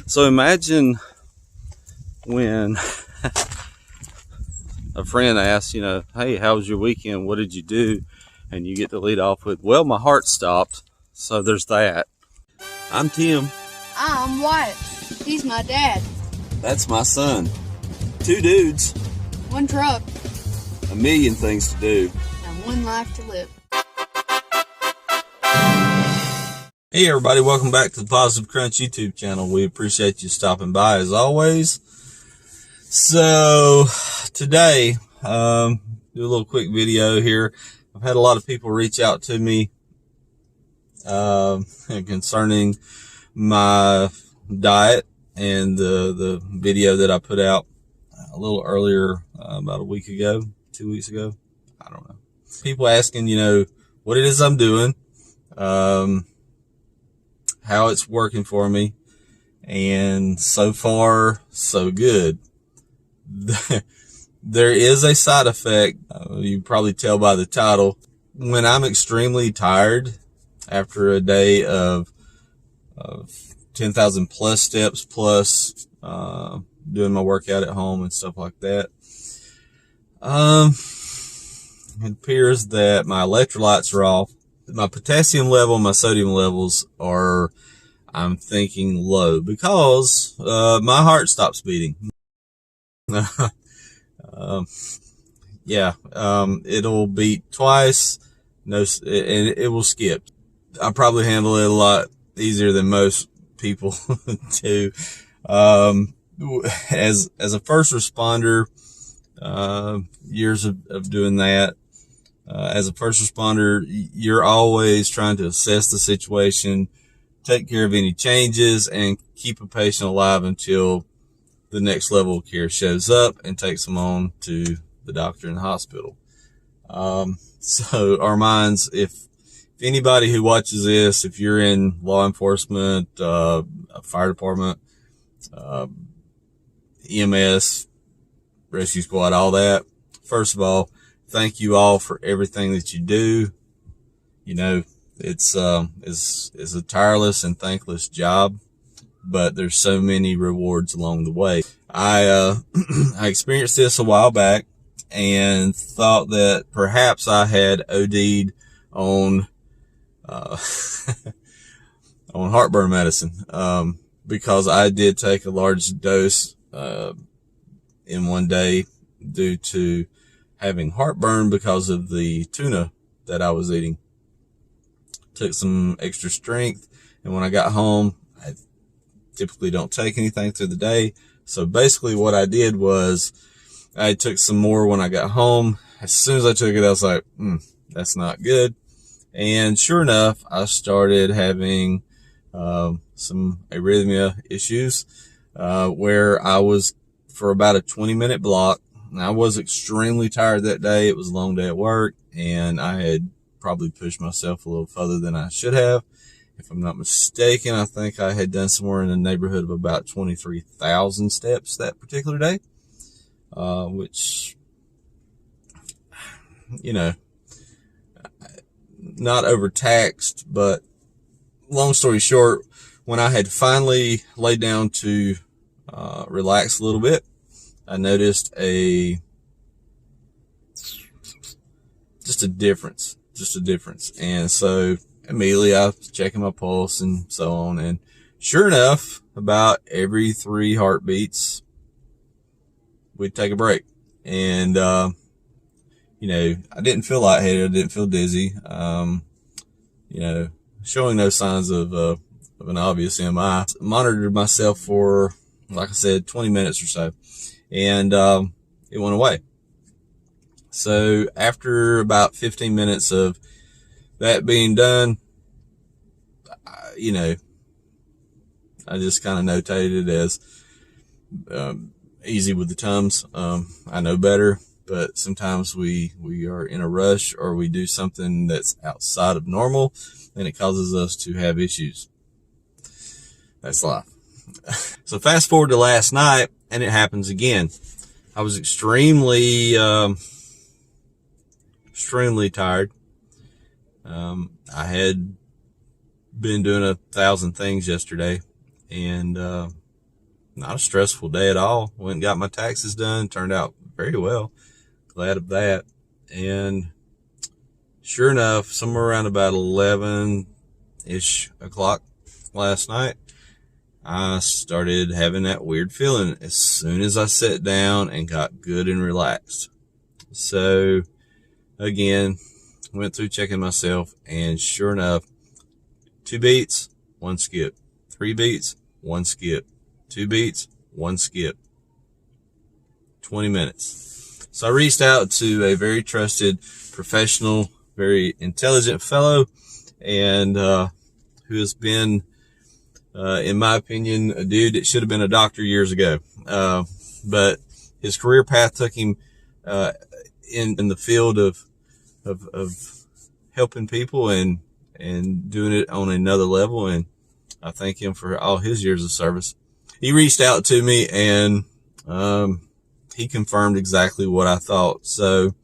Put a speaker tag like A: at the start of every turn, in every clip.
A: So imagine when a friend asks, hey, how was your weekend? What did you do? And you get to lead off with, well, my heart stopped. So there's that. I'm Tim.
B: I'm Wyatt. He's my dad.
A: That's my son. 2 dudes.
B: 1 truck.
A: A million things to do.
B: And 1 life to live.
A: Hey everybody, welcome back to the Positive Crunch YouTube channel. We appreciate you stopping by as always. So today, do a little quick video here. I've had a lot of people reach out to me concerning my diet and the video that I put out a little earlier, about a week ago, 2 weeks ago. I don't know. People asking, what it is I'm doing, how it's working for me, and so far, so good. There is a side effect, you can probably tell by the title. When I'm extremely tired after a day of 10,000 plus steps plus doing my workout at home and stuff like that, it appears that my electrolytes are off. My potassium level, my sodium levels are, I'm thinking, low because my heart stops beating. It'll beat twice, and it will skip. I probably handle it a lot easier than most people do. As a first responder, years of doing that. As a first responder, you're always trying to assess the situation, take care of any changes, and keep a patient alive until the next level of care shows up and takes them on to the doctor in the hospital. So our minds, if anybody who watches this, if you're in law enforcement, a fire department, EMS, rescue squad, all that, first of all, thank you all for everything that you do. It's a tireless and thankless job, but there's so many rewards along the way. I experienced this a while back and thought that perhaps I had OD'd on, on heartburn medicine, because I did take a large dose, in one day due to having heartburn because of the tuna that I was eating. Took some extra strength, and when I got home, I typically don't take anything through the day. So basically what I did was I took some more when I got home. As soon as I took it, I was like, that's not good. And sure enough, I started having some arrhythmia issues, where I was for about a 20-minute block. And I was extremely tired that day. It was a long day at work, and I had probably pushed myself a little further than I should have. If I'm not mistaken, I think I had done somewhere in the neighborhood of about 23,000 steps that particular day, which, not overtaxed, but long story short, when I had finally laid down to relax a little bit, I noticed just a difference. And so immediately I was checking my pulse and so on. And sure enough, about every 3 heartbeats, we'd take a break. And, I didn't feel lightheaded. I didn't feel dizzy. Showing no signs of an obvious MI. Monitored myself for, like I said, 20 minutes or so. And, it went away. So after about 15 minutes of that being done, I just kind of notated it as, easy with the Tums. I know better, but sometimes we are in a rush or we do something that's outside of normal and it causes us to have issues. That's life. So fast forward to last night, and it happens again. I was extremely tired. I had been doing 1,000 things yesterday, and not a stressful day at all. Went and got my taxes done. Turned out very well. Glad of that. And sure enough, somewhere around about 11-ish o'clock last night, I started having that weird feeling as soon as I sat down and got good and relaxed. So again, went through checking myself, and sure enough, 2 beats, 1 skip, 3 beats, 1 skip, 2 beats, 1 skip, 20 minutes. So I reached out to a very trusted, professional, very intelligent fellow, and who has been, in my opinion, a dude that should have been a doctor years ago. But his career path took him in the field of helping people and doing it on another level. And I thank him for all his years of service. He reached out to me, and he confirmed exactly what I thought. So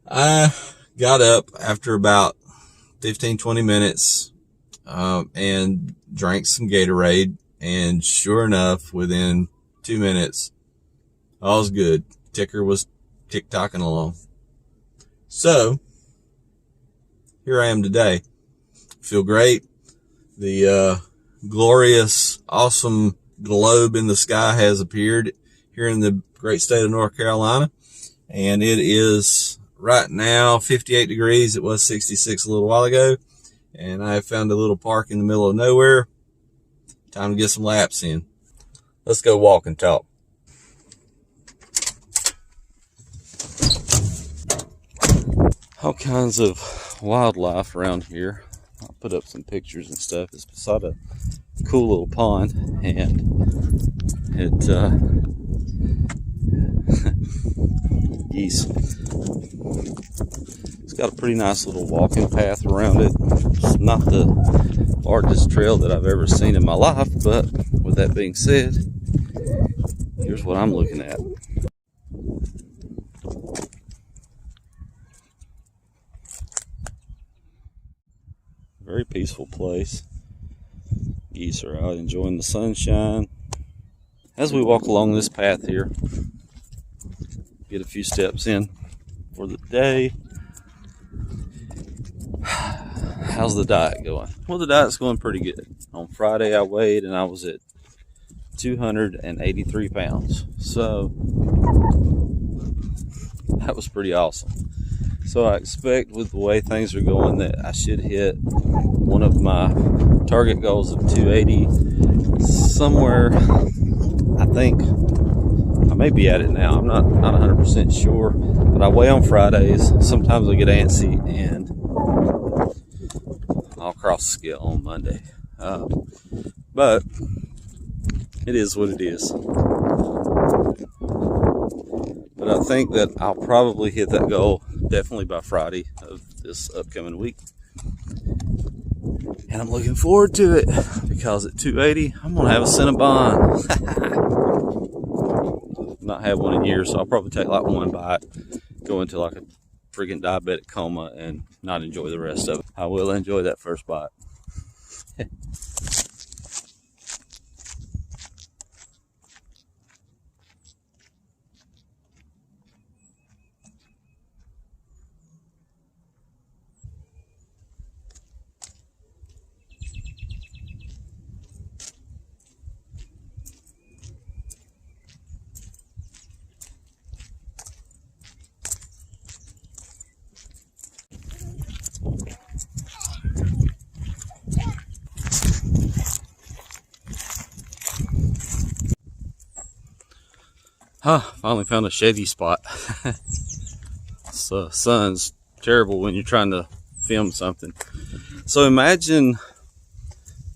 A: I got up after about 15-20 minutes and drank some Gatorade, and sure enough, within 2 minutes, all was good. Ticker was tick-tocking along. So here I am today. Feel great. The glorious, awesome globe in the sky has appeared here in the great state of North Carolina, and it is right now 58 degrees. It was 66 a little while ago, and I have found a little park in the middle of nowhere. Time to get some laps in. Let's go walk and talk. All kinds of wildlife around here. I'll put up some pictures and stuff. It's beside a cool little pond, and it geese. It's got a pretty nice little walking path around it. It's not the largest trail that I've ever seen in my life, but with that being said, here's what I'm looking at. Very peaceful place. Geese are out enjoying the sunshine. As we walk along this path here, get a few steps in for the day. How's the diet going? Well, the diet's going pretty good. On Friday I weighed and I was at 283 pounds. So that was pretty awesome. So I expect with the way things are going that I should hit one of my target goals of 280 somewhere. I think I may be at it now. I'm not 100% sure, but I weigh on Fridays. Sometimes I get antsy and I'll cross the scale on Monday. But it is what it is. But I think that I'll probably hit that goal definitely by Friday of this upcoming week. And I'm looking forward to it because at 280, I'm going to have a Cinnabon. Not had one in years, so I'll probably take like one bite, go into like a freaking diabetic coma, and not enjoy the rest of it. I will enjoy that first bite. Finally found a shady spot. So sun's terrible when you're trying to film something. So imagine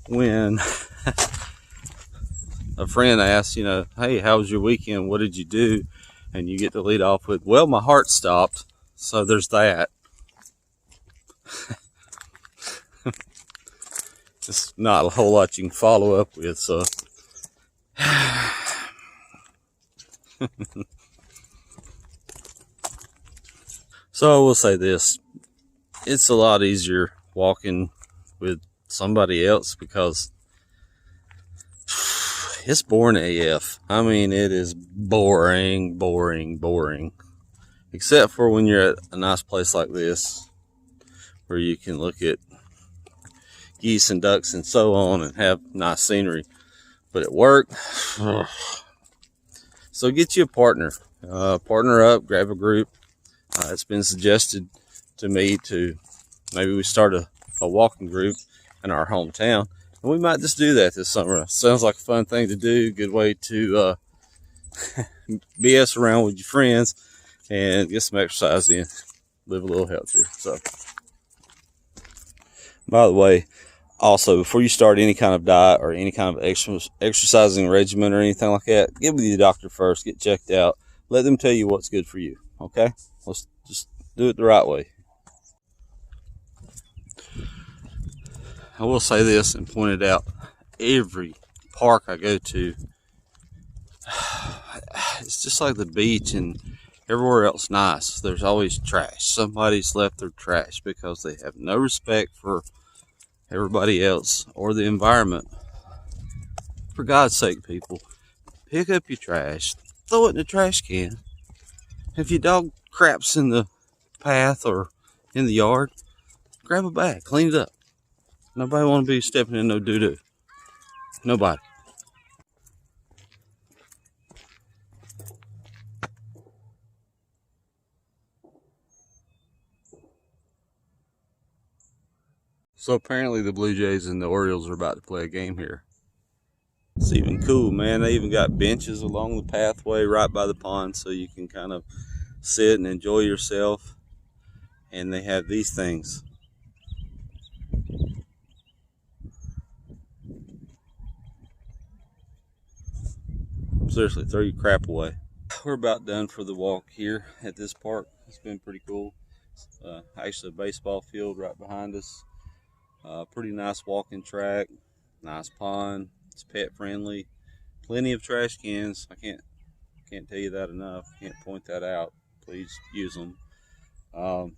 A: when a friend asks, hey, how was your weekend? What did you do? And you get to lead off with, well, my heart stopped. So there's that. It's not a whole lot you can follow up with, so so I will say this, it's a lot easier walking with somebody else because It's boring AF. I mean, it is boring. Except for when you're at a nice place like this, where you can look at geese and ducks and so on and have nice scenery. But at work, so get you a partner. Partner up, grab a group. It's been suggested to me to maybe we start a walking group in our hometown. And we might just do that this summer. Sounds like a fun thing to do. Good way to BS around with your friends and get some exercise in. Live a little healthier. So, by the way, also, before you start any kind of diet or any kind of exercising regimen or anything like that, get with your doctor first. Get checked out. Let them tell you what's good for you. Okay? Let's just do it the right way. I will say this and point it out. Every park I go to, it's just like the beach and everywhere else nice. There's always trash. Somebody's left their trash because they have no respect for everybody else or the environment. For God's sake, people, pick up your trash, throw it in the trash can. If your dog craps in the path or in the yard, grab a bag, clean it up. Nobody want to be stepping in no doo-doo. Nobody. So apparently the Blue Jays and the Orioles are about to play a game here. It's even cool, man. They even got benches along the pathway right by the pond so you can kind of sit and enjoy yourself. And they have these things. Seriously, throw your crap away. We're about done for the walk here at this park. It's been pretty cool. Actually a baseball field right behind us. Pretty nice walking track, nice pond. It's pet friendly. Plenty of trash cans. I can't tell you that enough. Can't point that out. Please use them. I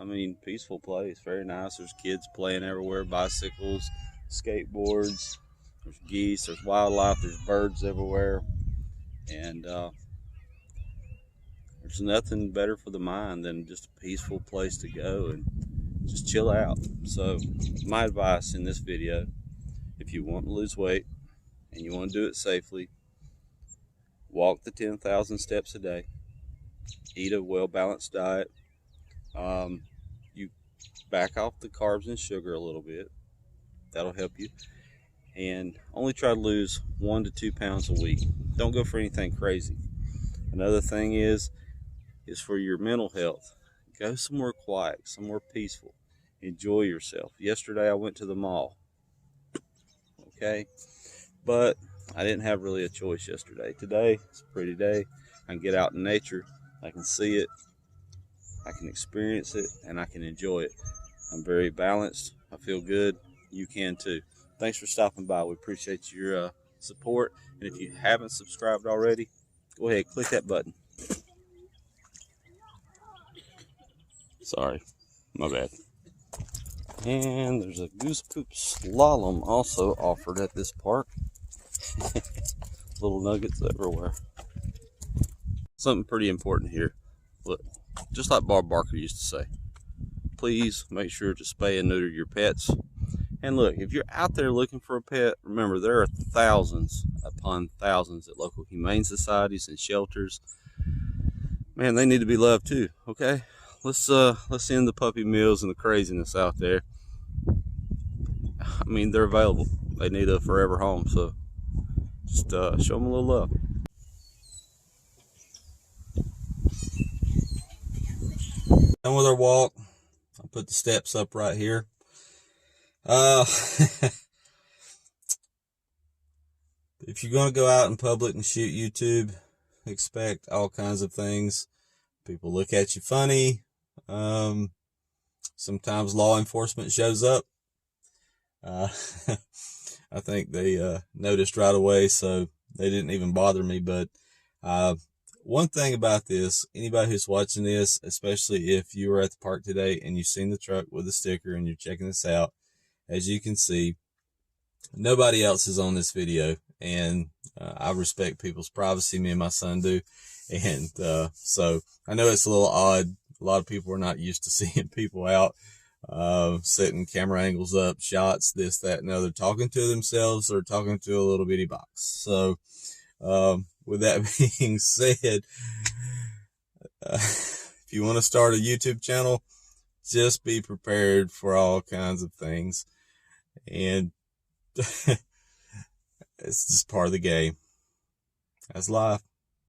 A: mean, peaceful place. Very nice. There's kids playing everywhere. Bicycles, skateboards. There's geese. There's wildlife. There's birds everywhere. And there's nothing better for the mind than just a peaceful place to go and just chill out. So my advice in this video, if you want to lose weight and you want to do it safely, walk the 10,000 steps a day, eat a well-balanced diet, you back off the carbs and sugar a little bit, that'll help you, and only try to lose 1 to 2 pounds a week. Don't go for anything crazy. Another thing is for your mental health. Go somewhere quiet, somewhere peaceful. Enjoy yourself. Yesterday I went to the mall. Okay? But I didn't have really a choice yesterday. Today, it's a pretty day. I can get out in nature. I can see it. I can experience it. And I can enjoy it. I'm very balanced. I feel good. You can too. Thanks for stopping by. We appreciate your support. And if you haven't subscribed already, go ahead, click that button. Sorry, my bad. And there's a goose poop slalom also offered at this park. Little nuggets everywhere. Something pretty important here. Look, just like Bob Barker used to say, please make sure to spay and neuter your pets. And look, if you're out there looking for a pet, remember there are thousands upon thousands at local humane societies and shelters. Man, they need to be loved too, okay? Let's end the puppy mills and the craziness out there. I mean, they're available. They need a forever home, so just show them a little love. Done with our walk. I'll put the steps up right here. If you're going to go out in public and shoot YouTube, expect all kinds of things. People look at you funny. Sometimes law enforcement shows up. I think they noticed right away, so they didn't even bother me. But one thing about this, anybody who's watching this, especially if you were at the park today and you've seen the truck with the sticker and you're checking this out, as you can see, Nobody else is on this video, and I respect people's privacy. Me and my son do. And so I know it's a little odd. A lot of people are not used to seeing people out, setting camera angles up, shots, this, that, and other, talking to themselves or talking to a little bitty box. So with that being said, if you want to start a YouTube channel, just be prepared for all kinds of things. And it's just part of the game. That's life.